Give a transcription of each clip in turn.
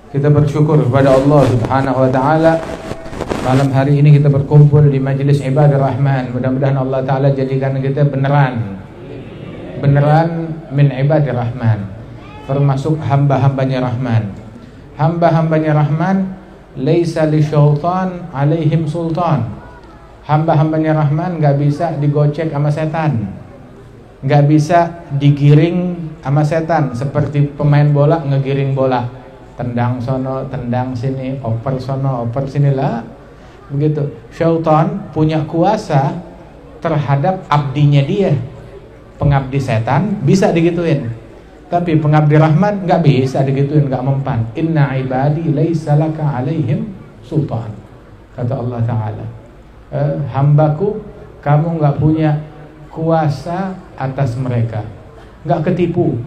Kita bersyukur kepada Allah Subhanahu wa taala. Malam hari ini kita berkumpul di majelis Ibadah Rahman. Mudah-mudahan Allah taala jadikan kita beneran min Ibadah Rahman, termasuk hamba-hambanya Rahman. Hamba-hambanya Rahman laisa li syaitan alaihim sultan. Hamba-hambanya Rahman gak bisa digocek sama setan, gak bisa digiring sama setan seperti pemain bola ngegiring bola, tendang sono, tendang sini, oper sono, oper sini lah. Begitu. Syaitan punya kuasa terhadap abdinya dia. Pengabdi setan bisa digituin, tapi pengabdi Rahman nggak bisa digituin, nggak mempan. Inna ibadi laisa laka alaihim sultan, kata Allah Ta'ala. Hambaku, kamu nggak punya kuasa atas mereka, nggak ketipu,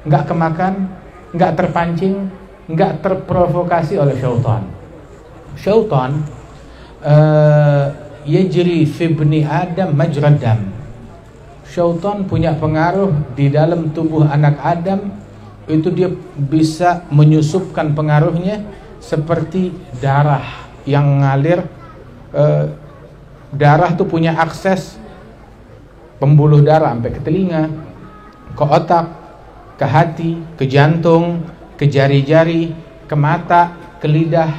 nggak kemakan, nggak terpancing, nggak terprovokasi oleh syaitan. Syaitan yajri fi ibni Adam majrad dam. Syaitan punya pengaruh di dalam tubuh anak Adam. Itu dia bisa menyusupkan pengaruhnya seperti darah yang ngalir. Darah tuh punya akses pembuluh darah sampai ke telinga, ke otak, ke hati, ke jantung, ke jari-jari, ke mata, ke lidah,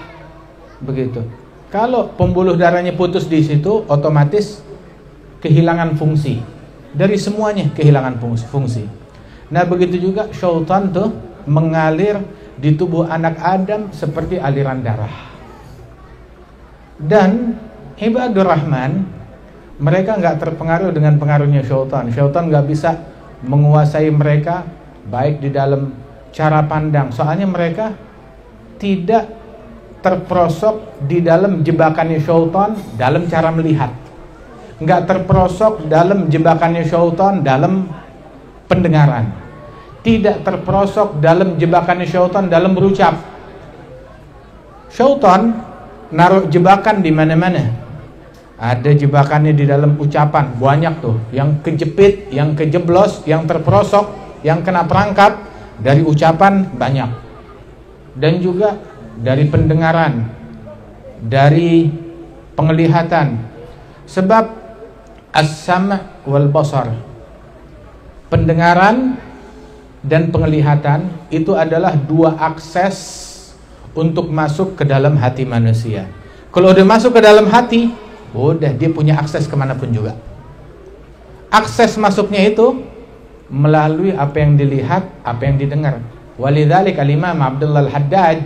begitu. Kalau pembuluh darahnya putus di situ, otomatis kehilangan fungsi. Dari semuanya kehilangan fungsi. Nah, begitu juga syaitan tuh mengalir di tubuh anak Adam seperti aliran darah. Dan Ibadur Rahman, mereka nggak terpengaruh dengan pengaruhnya syaitan. Syaitan nggak bisa menguasai mereka baik di dalam cara pandang, soalnya mereka tidak terperosok di dalam jebakannya syaitan dalam cara melihat, nggak terperosok dalam jebakannya syaitan dalam pendengaran, tidak terperosok dalam jebakannya syaitan dalam berucap. Syaitan naruh jebakan di mana-mana. Ada jebakannya di dalam ucapan, banyak tuh, yang kejepit, yang kejeblos, yang terperosok, yang kena perangkap dari ucapan banyak. Dan juga dari pendengaran, dari penglihatan. Sebab as-sam' wal basar, pendengaran dan penglihatan itu adalah dua akses untuk masuk ke dalam hati manusia. Kalau udah masuk ke dalam hati, udah dia punya akses kemanapun juga. Akses masuknya itu melalui apa yang dilihat, apa yang didengar. Walidzalik al-Imam Abdullah al-Haddad,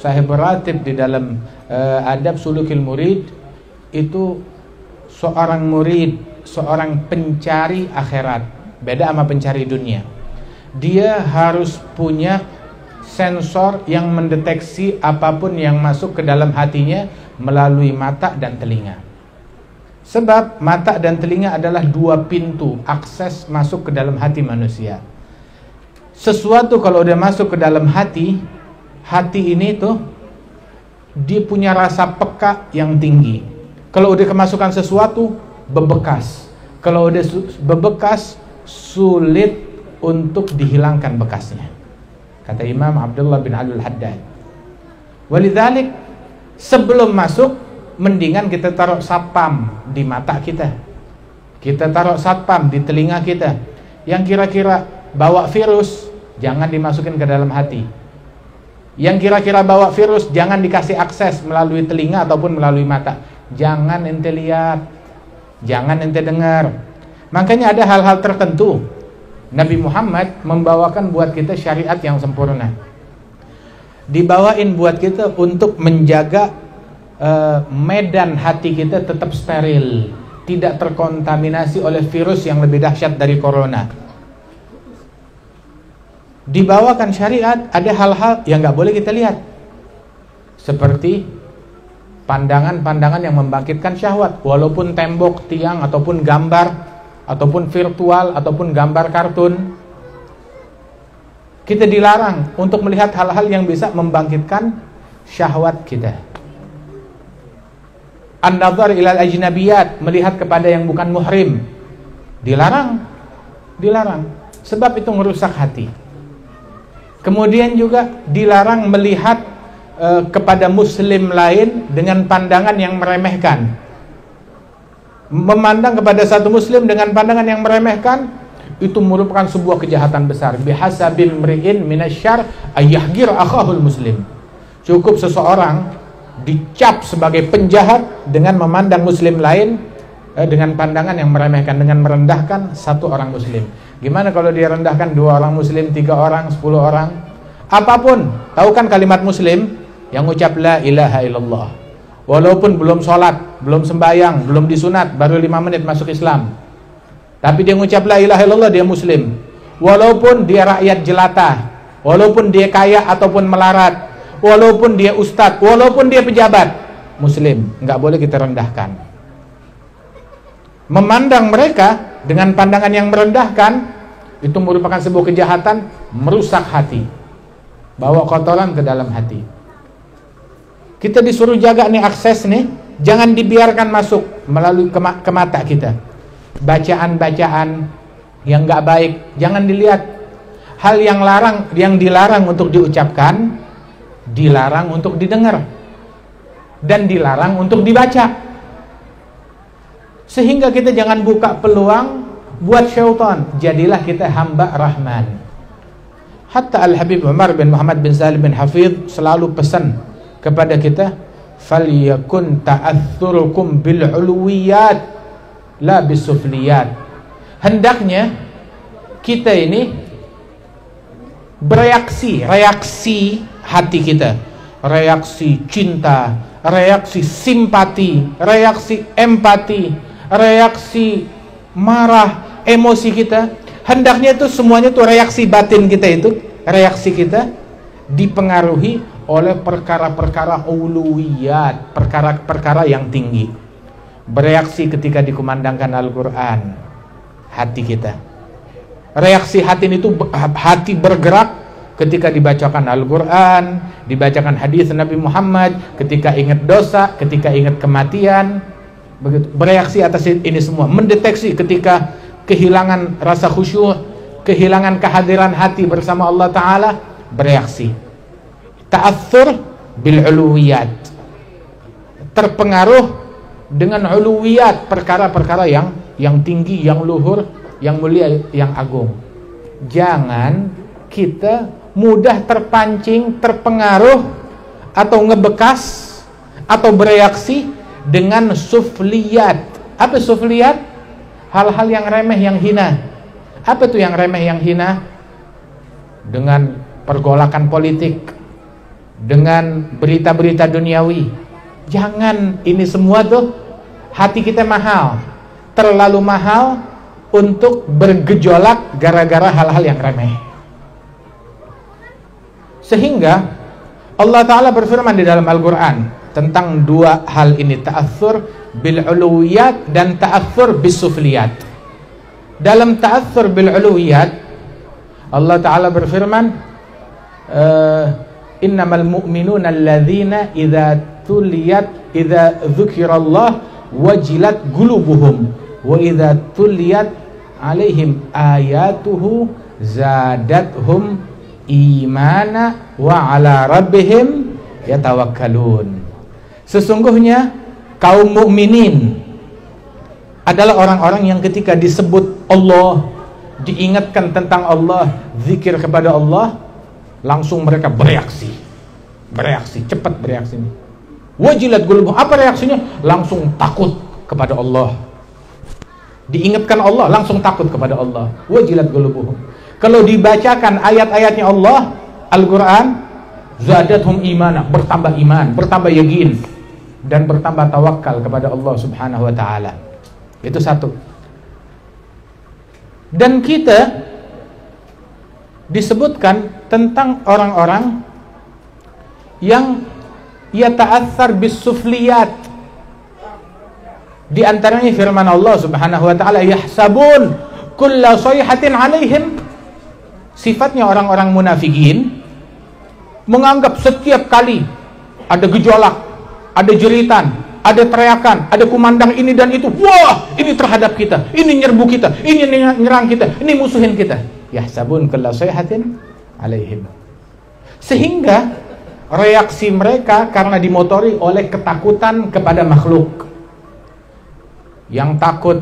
sahib ratib di dalam adab sulukil murid, itu seorang murid, seorang pencari akhirat, beda sama pencari dunia. Dia harus punya sensor yang mendeteksi apapun yang masuk ke dalam hatinya melalui mata dan telinga. Sebab mata dan telinga adalah dua pintu akses masuk ke dalam hati manusia. Sesuatu kalau udah masuk ke dalam hati, hati ini tuh dia punya rasa peka yang tinggi. Kalau udah kemasukan sesuatu, bebekas. Kalau udah bebekas, sulit untuk dihilangkan bekasnya, kata Imam Abdullah bin Al-Haddad. Walidzalik, sebelum masuk, mendingan kita taruh satpam di mata kita, kita taruh satpam di telinga kita. Yang kira-kira bawa virus, jangan dimasukin ke dalam hati. Yang kira-kira bawa virus, jangan dikasih akses melalui telinga ataupun melalui mata. Jangan ente lihat, jangan ente dengar. Makanya ada hal-hal tertentu Nabi Muhammad membawakan buat kita syariat yang sempurna. Dibawain buat kita untuk menjaga medan hati kita tetap steril, tidak terkontaminasi oleh virus yang lebih dahsyat dari corona. Dibawakan syariat, ada hal-hal yang gak boleh kita lihat, seperti pandangan-pandangan yang membangkitkan syahwat, walaupun tembok, tiang, ataupun gambar, ataupun virtual, ataupun gambar kartun. Kita dilarang untuk melihat hal-hal yang bisa membangkitkan syahwat kita. An-nazar ilal ajnabiyat, melihat kepada yang bukan muhrim, dilarang. Sebab itu merusak hati. Kemudian juga dilarang melihat kepada muslim lain dengan pandangan yang meremehkan. Memandang kepada satu muslim dengan pandangan yang meremehkan itu merupakan sebuah kejahatan besar. Bihasabil mri'in minasyarr ayyahgir akhahul muslim. Cukup seseorang dicap sebagai penjahat dengan memandang muslim lain dengan pandangan yang meremehkan, dengan merendahkan satu orang muslim. Gimana kalau dia rendahkan 2 orang muslim, 3 orang, 10 orang, apapun. Tahu kan kalimat muslim yang ucap la ilaha illallah, walaupun belum sholat, belum sembahyang, belum disunat, baru 5 menit masuk Islam, tapi dia mengucap la ilaha illallah, dia muslim. Walaupun dia rakyat jelata, walaupun dia kaya ataupun melarat, walaupun dia ustadz, walaupun dia pejabat, muslim. Nggak boleh kita rendahkan. Memandang mereka dengan pandangan yang merendahkan itu merupakan sebuah kejahatan, merusak hati, bawa kotoran ke dalam hati. Kita disuruh jaga nih akses nih, jangan dibiarkan masuk melalui ke mata kita. Bacaan-bacaan yang nggak baik jangan dilihat. Hal yang dilarang untuk diucapkan, dilarang untuk didengar, dan dilarang untuk dibaca. Sehingga kita jangan buka peluang buat syaitan. Jadilah kita hamba Rahman. Hatta Al-Habib Umar bin Muhammad bin Salim bin Hafidh selalu pesan kepada kita, falyakun ta'athurukum bil uluwiyat la bisufliyat. Hendaknya kita ini bereaksi, reaksi hati kita, reaksi cinta, reaksi simpati, reaksi empati, reaksi marah, emosi kita, hendaknya itu semuanya itu reaksi batin kita, itu reaksi kita dipengaruhi oleh perkara-perkara uluwiyat, perkara-perkara yang tinggi. Bereaksi ketika dikumandangkan Al-Quran, hati kita. Reaksi hati itu, hati bergerak ketika dibacakan Al-Quran, dibacakan hadis Nabi Muhammad, ketika ingat dosa, ketika ingat kematian. Begitu. Bereaksi atas ini semua. Mendeteksi ketika kehilangan rasa khusyuk, kehilangan kehadiran hati bersama Allah Ta'ala, bereaksi. Ta'athur bil uluwiyat, terpengaruh dengan uluwiyat, perkara-perkara yang tinggi, yang luhur, yang mulia, yang agung. Jangan kita mudah terpancing, terpengaruh, atau ngebekas, atau bereaksi dengan sufliyat. Apa sufliyat? Hal-hal yang remeh, yang hina. Apa itu yang remeh, yang hina? Dengan pergolakan politik, dengan berita-berita duniawi. Jangan, ini semua tuh hati kita mahal, terlalu mahal untuk bergejolak gara-gara hal-hal yang remeh. Sehingga Allah Ta'ala berfirman di dalam Al-Quran tentang 2 hal ini, ta'athur bil uluwiyat dan ta'athur bis sufliyat. Dalam ta'athur bil uluwiyat, Allah Ta'ala berfirman, innamal mu'minuna alladzina idza dzukirallah wajilat qulubuhum wa idza tuliyat alaihim ayatuhu zadathum imana wa ala rabbihim yatawakkalun. Sesungguhnya kaum mukminin adalah orang-orang yang ketika disebut Allah, diingatkan tentang Allah, zikir kepada Allah, langsung mereka bereaksi, cepat bereaksi. Wajilat qulubuhum, apa reaksinya? Langsung takut kepada Allah. Diingatkan Allah, langsung takut kepada Allah. Wajilat qulubuhum. Kalau dibacakan ayat-ayatnya Allah, Al-Quran, zadathum imana, bertambah iman, bertambah yakin, dan bertambah tawakal kepada Allah Subhanahu wa Ta'ala. Itu satu. Dan kita disebutkan tentang orang-orang yang yata'athar bis sufliyat. Di antaranya firman Allah Subhanahu wa Ta'ala, yahsabun kulla sayhatin alaihim. Sifatnya orang-orang munafikin menganggap setiap kali ada gejolak, ada jeritan, ada teriakan, ada kumandang ini dan itu, wah, ini terhadap kita, ini nyerbu kita, ini nyerang kita, ini musuhin kita. Yahsabun kulla sayhatin alaihim. Sehingga reaksi mereka karena dimotori oleh ketakutan kepada makhluk. Yang takut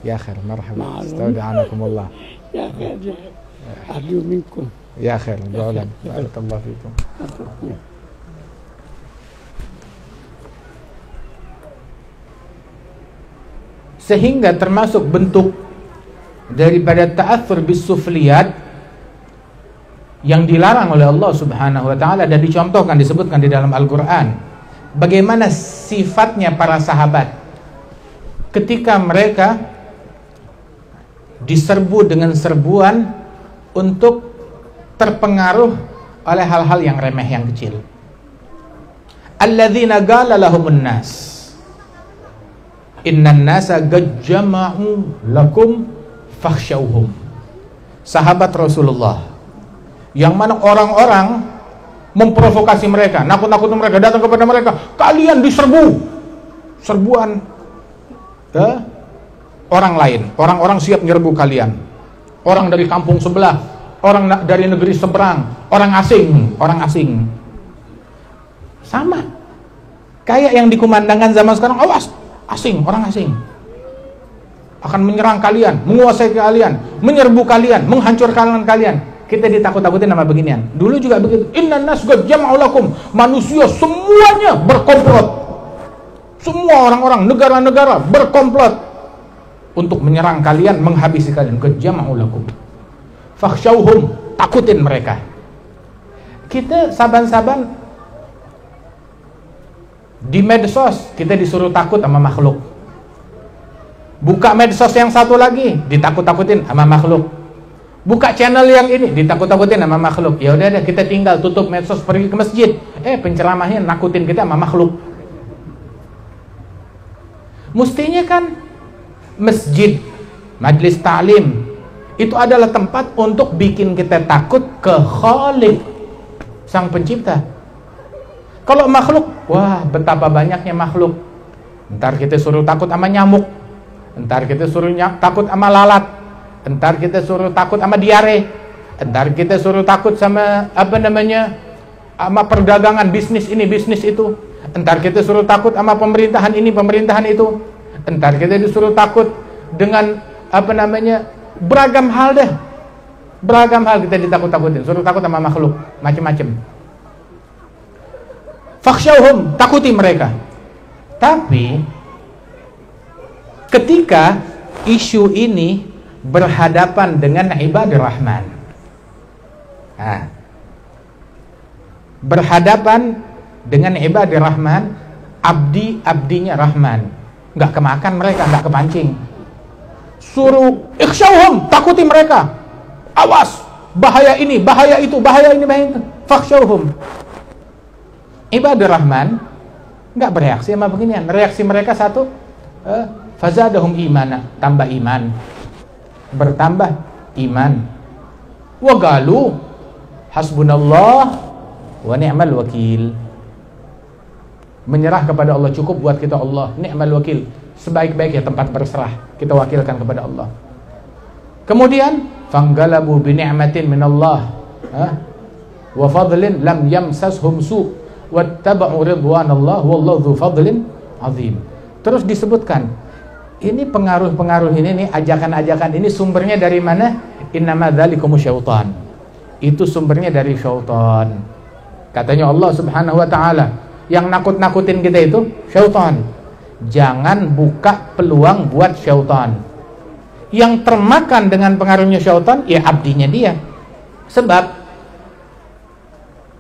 ya khair, marhaba, astaudi'anakumullah ya khair, arju minkum ya khair, doalan, barakallahu fikum. Sehingga termasuk bentuk daripada ta'athur bis-sufliyat yang dilarang oleh Allah Subhanahu wa taala dan dicontohkan, disebutkan di dalam Al-Qur'an. Bagaimana sifatnya para sahabat ketika mereka diserbu dengan serbuan untuk terpengaruh oleh hal-hal yang remeh, yang kecil. Alladzina qala lahumun nas innan nasa qad jama'u lakum fakhshawhum. Sahabat Rasulullah yang mana orang-orang memprovokasi mereka, nakut-nakuti mereka, datang kepada mereka, kalian diserbu, serbuan orang lain, orang-orang siap nyerbu kalian, orang dari kampung sebelah, orang dari negeri seberang, orang asing, sama kayak yang dikumandangkan zaman sekarang. Awas, asing, orang asing akan menyerang kalian, menguasai kalian, menyerbu kalian, menghancurkan kalian. Kita ditakut-takutin sama beginian. Dulu juga begitu. Innan nas qad jama'u lakum. Manusia semuanya berkomplot. Semua orang-orang, negara-negara berkomplot untuk menyerang kalian, menghabisi kalian. Qad jama'u lakum fakhshawhum, takutin mereka. Kita saban-saban di medsos kita disuruh takut sama makhluk. Buka medsos yang satu lagi, ditakut-takutin sama makhluk. Buka channel yang ini, ditakut-takutin sama makhluk. Ya udah deh, kita tinggal tutup medsos, pergi ke masjid. Penceramahnya nakutin kita sama makhluk. Mestinya kan masjid, majlis ta'lim itu adalah tempat untuk bikin kita takut ke Khalik, Sang Pencipta. Kalau makhluk, wah betapa banyaknya makhluk. Ntar kita suruh takut sama nyamuk, ntar kita suruh takut sama lalat, ntar kita suruh takut sama diare, ntar kita suruh takut sama sama perdagangan, bisnis ini, bisnis itu, ntar kita suruh takut sama pemerintahan ini, pemerintahan itu, ntar kita disuruh takut dengan beragam hal deh, beragam hal kita ditakut-takutin, suruh takut sama makhluk macam-macam. Fakhshawhum, takuti mereka. Tapi ketika isu ini berhadapan dengan ibadah Rahman, berhadapan dengan ibadah Rahman, abdinya Rahman, nggak kemakan mereka, nggak kepancing. Suruh ikhshawhum, takuti mereka. Awas, bahaya ini, bahaya itu, bahaya ini, bahaya itu. Fakhshawhum. Ibadah Rahman nggak bereaksi sama beginian. Reaksi mereka satu, fazadahum imana, tambah iman, bertambah iman. Wa qalu hasbunallah wa ni'mal wakil. Menyerah kepada Allah, cukup buat kita Allah, ni'mal wakil, sebaik-baiknya tempat berserah kita wakilkan kepada Allah. Kemudian fanggalabu bi ni'matin minallah wa fadlin lam yamsashum su' wattaba'u ridwanallah wallahu dzu fadlin azim. Terus disebutkan ini pengaruh-pengaruh ini nih, ajakan-ajakan ini sumbernya dari mana? Innama dzalikumu syaitan. Itu sumbernya dari syaitan. Katanya Allah Subhanahu wa taala, yang nakut-nakutin kita itu syaitan. Jangan buka peluang buat syaitan. Yang termakan dengan pengaruhnya syaitan ya abdinya dia. Sebab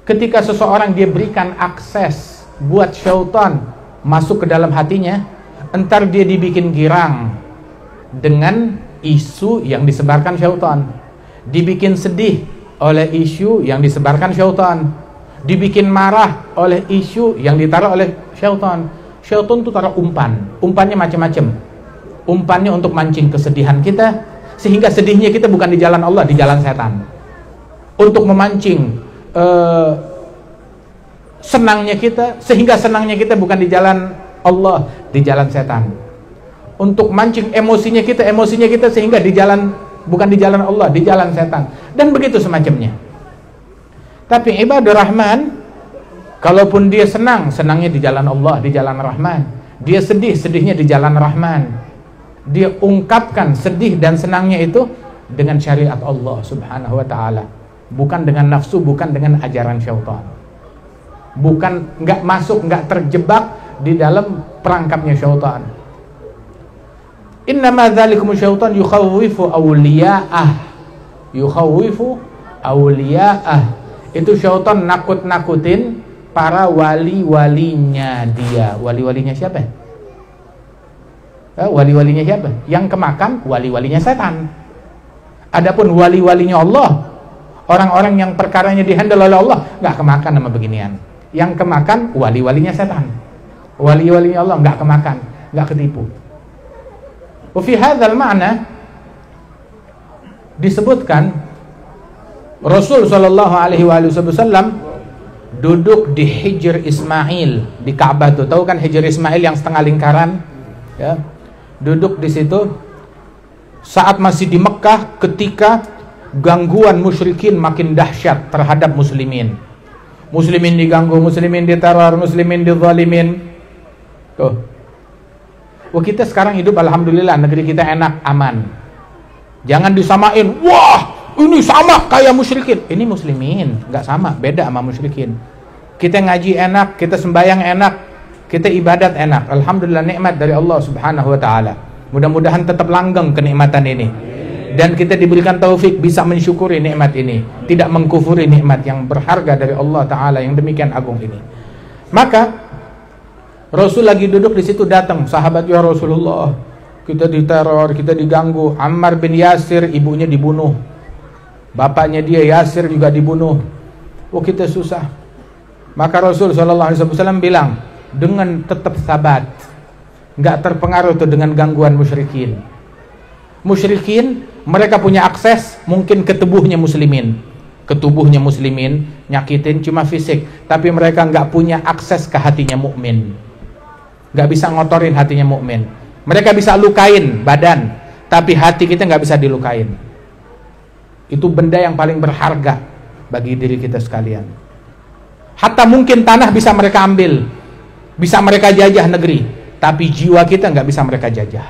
ketika seseorang dia berikan akses buat syaitan masuk ke dalam hatinya, entar dia dibikin girang dengan isu yang disebarkan syaitan, dibikin sedih oleh isu yang disebarkan syaitan, dibikin marah oleh isu yang ditaruh oleh syaitan. Syaitan itu taruh umpannya macam-macam. Umpannya untuk mancing kesedihan kita, sehingga sedihnya kita bukan di jalan Allah, di jalan setan. Untuk memancing senangnya kita, sehingga senangnya kita bukan di jalan Allah, di jalan setan. untuk mancing emosinya kita sehingga di jalan, bukan di jalan Allah, di jalan setan, dan begitu semacamnya. Tapi ibadur rahman, kalaupun dia senang, senangnya di jalan Allah, di jalan Rahman. Dia sedih, sedihnya di jalan Rahman. Dia ungkapkan sedih dan senangnya itu dengan syariat Allah subhanahu wa ta'ala, bukan dengan nafsu, bukan dengan ajaran syaitan, bukan nggak masuk, nggak terjebak di dalam perangkapnya syaitan. Innama dzalikum syaitan yukhawwifu awliya'ah, yukhawwifu awliya'ah. Itu syaitan nakut-nakutin para wali-walinya dia. Wali-walinya siapa? Wali-walinya siapa? Yang kemakan wali-walinya setan. Adapun wali-walinya Allah, orang-orang yang perkaranya dihandle oleh Allah, nggak kemakan sama beginian. Yang kemakan wali-walinya setan. Wali-walinya Allah nggak kemakan, nggak ketipu. Fi hadzal ma'na disebutkan Rasul sallallahu alaihi wasallam duduk di Hijr Ismail di Ka'bah tuh. Tahu kan Hijr Ismail yang setengah lingkaran? Ya. Duduk di situ saat masih di Mekah ketika gangguan musyrikin makin dahsyat terhadap muslimin. Muslimin diganggu, muslimin diteror, muslimin dizalimin. Tuh. Wah, kita sekarang hidup alhamdulillah, negeri kita enak, aman. Jangan disamain, wah ini sama kayak musyrikin. Ini muslimin, nggak sama, beda sama musyrikin. Kita ngaji enak, kita sembahyang enak, kita ibadat enak. Alhamdulillah, nikmat dari Allah subhanahu wa ta'ala. Mudah-mudahan tetap langgeng kenikmatan ini, dan kita diberikan taufik bisa mensyukuri nikmat ini, tidak mengkufuri nikmat yang berharga dari Allah ta'ala yang demikian agung ini. Maka Rasul lagi duduk di situ, datang sahabat, ya Rasulullah, kita diteror, kita diganggu. Ammar bin Yasir, ibunya dibunuh, bapaknya dia Yasir juga dibunuh. Oh, kita susah. Maka Rasul SAW bilang, dengan tetap sabat, nggak terpengaruh tuh dengan gangguan musyrikin. Musyrikin mereka punya akses mungkin ke tubuhnya muslimin, nyakitin cuma fisik, tapi mereka nggak punya akses ke hatinya mukmin. Nggak bisa ngotorin hatinya mukmin. Mereka bisa lukain badan, tapi hati kita nggak bisa dilukain. Itu benda yang paling berharga bagi diri kita sekalian. Hatta mungkin tanah bisa mereka ambil, bisa mereka jajah negeri, tapi jiwa kita nggak bisa mereka jajah.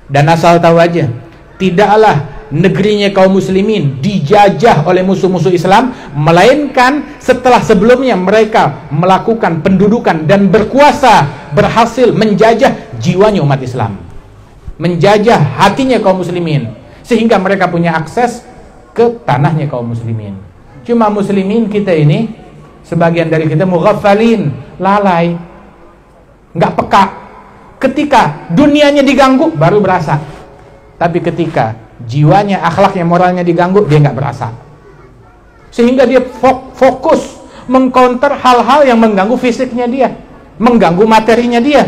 Dan asal tahu aja, tidaklah negerinya kaum muslimin dijajah oleh musuh-musuh Islam, melainkan setelah sebelumnya mereka melakukan pendudukan dan berkuasa, berhasil menjajah jiwanya umat Islam, menjajah hatinya kaum muslimin, sehingga mereka punya akses ke tanahnya kaum muslimin. Cuma muslimin kita ini, sebagian dari kita mughafalin, lalai, nggak peka. Ketika dunianya diganggu baru berasa, tapi ketika jiwanya, akhlaknya, moralnya diganggu, dia nggak berasa. Sehingga dia fokus mengcounter hal-hal yang mengganggu fisiknya dia, mengganggu materinya dia.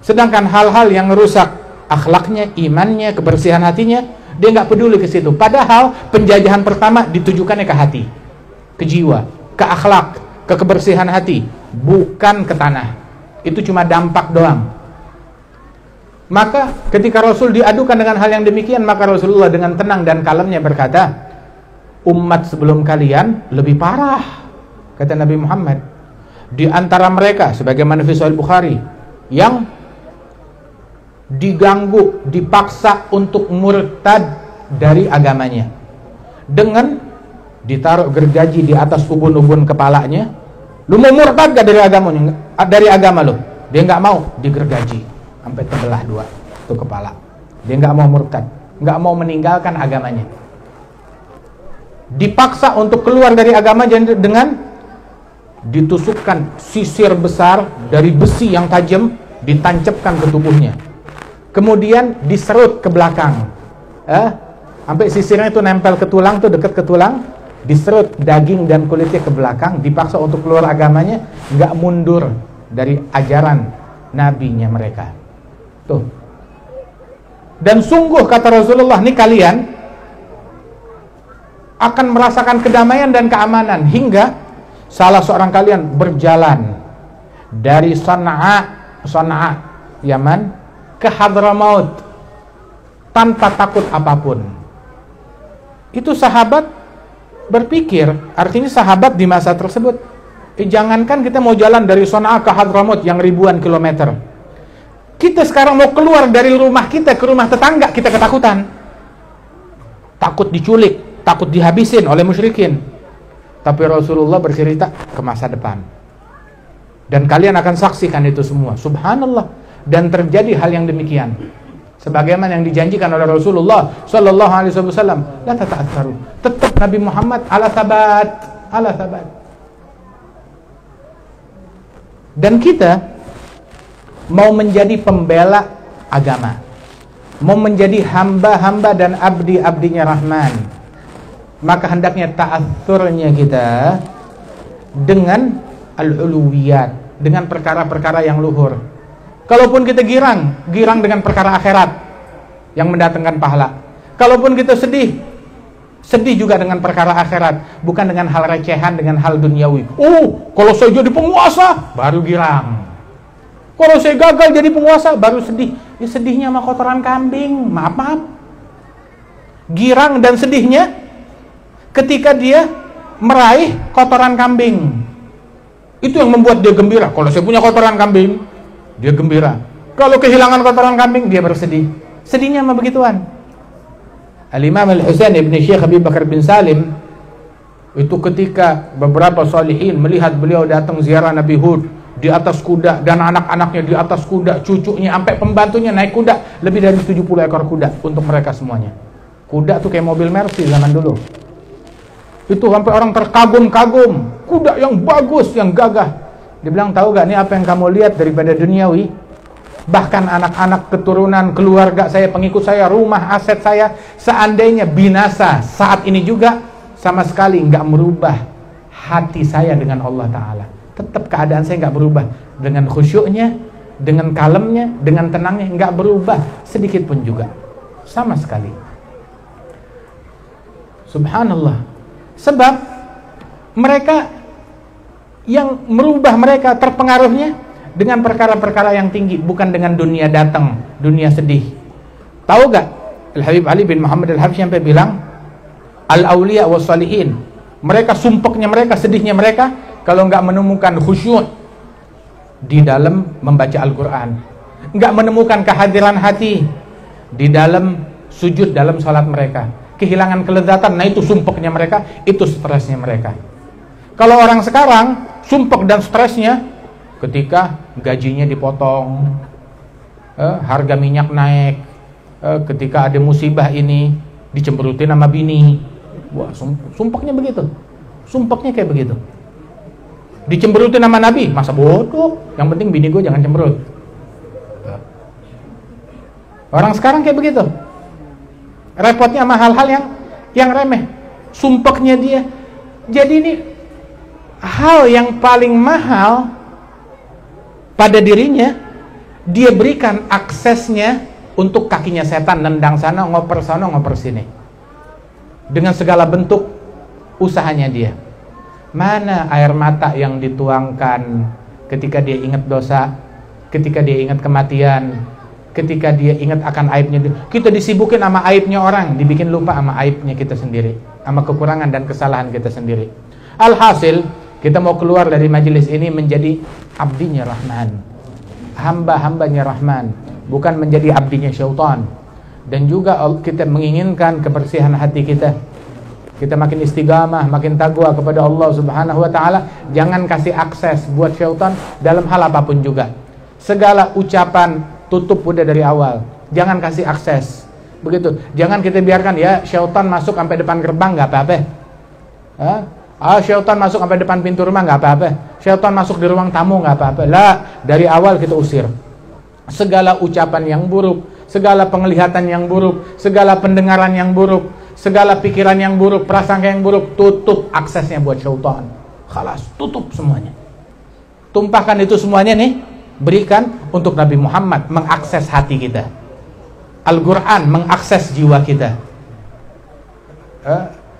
Sedangkan hal-hal yang merusak akhlaknya, imannya, kebersihan hatinya, dia nggak peduli ke situ. Padahal penjajahan pertama ditujukannya ke hati, ke jiwa, ke akhlak, ke kebersihan hati, bukan ke tanah. Itu cuma dampak doang. Maka ketika Rasul diadukan dengan hal yang demikian, maka Rasulullah dengan tenang dan kalemnya berkata, umat sebelum kalian lebih parah, kata Nabi Muhammad. Di antara mereka, sebagaimana fi Sahih Bukhari, yang diganggu, dipaksa untuk murtad dari agamanya, dengan ditaruh gergaji di atas ubun-ubun kepalanya. Lu mau murtad gak dari agamanya? Dari agama lu? Dia nggak mau, digergaji sampai terbelah dua tuh kepala. Dia nggak mau murtad, nggak mau meninggalkan agamanya. Dipaksa untuk keluar dari agama dengan ditusukkan sisir besar dari besi yang tajam, ditancapkan ke tubuhnya, kemudian diserut ke belakang, sampai sisirnya itu nempel ke tulang, tuh dekat ke tulang, diserut daging dan kulitnya ke belakang, dipaksa untuk keluar agamanya, nggak mundur dari ajaran nabinya mereka. Tuh. Dan sungguh kata Rasulullah, nih kalian akan merasakan kedamaian dan keamanan hingga salah seorang kalian berjalan dari Sana'a Yaman ke Hadramaut tanpa takut apapun. Itu sahabat berpikir, artinya sahabat di masa tersebut, jangankan kita mau jalan dari Sana'a ke Hadramaut yang ribuan kilometer, kita sekarang mau keluar dari rumah kita ke rumah tetangga, kita ketakutan, takut diculik, takut dihabisin oleh musyrikin. Tapi Rasulullah bercerita ke masa depan, dan kalian akan saksikan itu semua. Subhanallah. Dan terjadi hal yang demikian, sebagaimana yang dijanjikan oleh Rasulullah sallallahu alaihi wasallam. La tata'atsaru. Tetap Nabi Muhammad ala sabat. Dan kita mau menjadi pembela agama, mau menjadi hamba-hamba dan abdi-abdinya Rahman, maka hendaknya ta'atsurnya kita dengan al-uluwiyat, dengan perkara-perkara yang luhur. Kalaupun kita girang dengan perkara akhirat yang mendatangkan pahala. Kalaupun kita sedih juga dengan perkara akhirat, bukan dengan hal recehan, dengan hal duniawi. Kalau saya jadi penguasa, baru girang. Kalau saya gagal jadi penguasa, baru sedih. Ya, sedihnya sama kotoran kambing, maaf. Girang dan sedihnya ketika dia meraih kotoran kambing, itu yang membuat dia gembira. Kalau saya punya kotoran kambing, dia gembira. Kalau kehilangan kotoran kambing, dia bersedih. Sedihnya sama begituan. Al-Imam Al-Husain ibn Syekh Habib Bakar bin Salim, itu ketika beberapa salihin melihat beliau datang ziarah Nabi Hud di atas kuda, dan anak-anaknya di atas kuda, cucunya sampai pembantunya naik kuda, lebih dari 70 ekor kuda untuk mereka semuanya. Kuda tuh kayak mobil Mercy zaman dulu. Itu sampai orang terkagum-kagum, kuda yang bagus, yang gagah. Dia bilang, tahu gak, ini apa yang kamu lihat daripada duniawi? Bahkan anak-anak, keturunan, keluarga saya, pengikut saya, rumah, aset saya, seandainya binasa saat ini juga, sama sekali nggak merubah hati saya dengan Allah Ta'ala. Tetap keadaan saya nggak berubah. Dengan khusyuknya, dengan kalemnya, dengan tenangnya, nggak berubah sedikit pun juga, sama sekali. Subhanallah. Sebab mereka, yang merubah mereka terpengaruhnya dengan perkara-perkara yang tinggi, bukan dengan dunia datang, dunia sedih. Tahu gak, Al-Habib Ali bin Muhammad Al-Habsyi sampai bilang, Al-Awliya wa Salihin, mereka sumpeknya mereka, sedihnya mereka, kalau nggak menemukan khusyuk di dalam membaca Al-Quran, nggak menemukan kehadiran hati di dalam sujud dalam salat mereka, kehilangan kelezatan, nah itu sumpeknya mereka, itu stresnya mereka. Kalau orang sekarang sumpek dan stresnya ketika gajinya dipotong, harga minyak naik, ketika ada musibah ini dicemberutin sama bini. Wah, sumpeknya begitu. Sumpeknya kayak begitu. Dicemberutin sama Nabi, masa bodoh, yang penting bini gue jangan cemberut. Orang sekarang kayak begitu. Repotnya sama hal-hal yang remeh. Sumpeknya dia. Jadi ini hal yang paling mahal pada dirinya, dia berikan aksesnya untuk kakinya setan, nendang sana, ngoper sini, dengan segala bentuk usahanya dia. Mana air mata yang dituangkan ketika dia ingat dosa, ketika dia ingat kematian, ketika dia ingat akan aibnya. Kita disibukin sama aibnya orang, dibikin lupa sama aibnya kita sendiri, sama kekurangan dan kesalahan kita sendiri. Alhasil, kita mau keluar dari majelis ini menjadi abdinya Rahman, hamba-hambanya Rahman, bukan menjadi abdinya syaitan. Dan juga kita menginginkan kebersihan hati kita. Kita makin istiqamah, makin taqwa kepada Allah Subhanahu wa Ta'ala. Jangan kasih akses buat syaitan dalam hal apapun juga. Segala ucapan tutup udah dari awal. Jangan kasih akses. Begitu. Jangan kita biarkan ya syaitan masuk sampai depan gerbang, nggak apa-apa. Syaitan masuk sampai depan pintu rumah, nggak apa-apa. Syaitan masuk di ruang tamu, nggak apa-apa. Lah, dari awal kita usir segala ucapan yang buruk, segala penglihatan yang buruk, segala pendengaran yang buruk, segala pikiran yang buruk, prasangka yang buruk. Tutup aksesnya buat syaitan. Khalas, tutup semuanya. Tumpahkan itu semuanya nih, berikan untuk Nabi Muhammad mengakses hati kita. Al-Quran mengakses jiwa kita.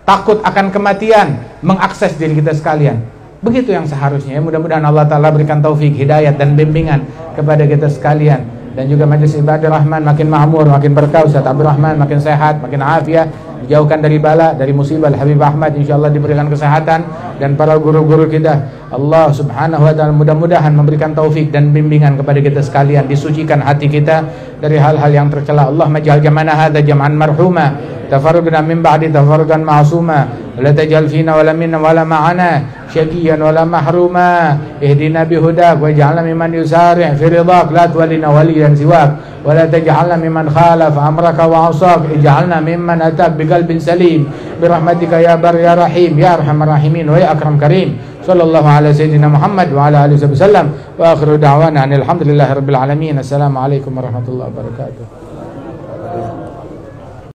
Takut akan kematian mengakses diri kita sekalian. Begitu yang seharusnya. Mudah-mudahan Allah Ta'ala berikan taufik, hidayat dan bimbingan kepada kita sekalian. dan juga Majlis Ibadah Rahman makin makmur, makin berkah. Ustaz Abdul Rahman makin sehat, makin afiah, dijauhkan dari bala, dari musibah. Habib Ahmad insyaallah diberikan kesehatan, dan para guru-guru kita Allah Subhanahu wa taala mudah-mudahan memberikan taufik dan bimbingan kepada kita sekalian, disucikan hati kita dari hal-hal yang tercela. Allahumma ij'al jam'ana hadza jam'an marhuma, tafarraqna min ba'di tafarruqan ma'suma, la taj'al fina wala minna wala ma'ana syaqiyan wala mahruma, ihdina bihudak waj'alna mimman yusari' fi ridhak, la tuwallina waliyan siwak, wala taj'alna mimman khalafa amraka wa 'asak, ij'alna mimman atak biqalbin salim birahmatika ya bar ya rahim ya arhamar rahimin wa ya akram karim. Sallallahu ala sayyidina Muhammad wa ala alihi wasallam wa akhiru da'wana alhamdulillahi rabbil alamin. Assalamualaikum warahmatullahi wabarakatuh.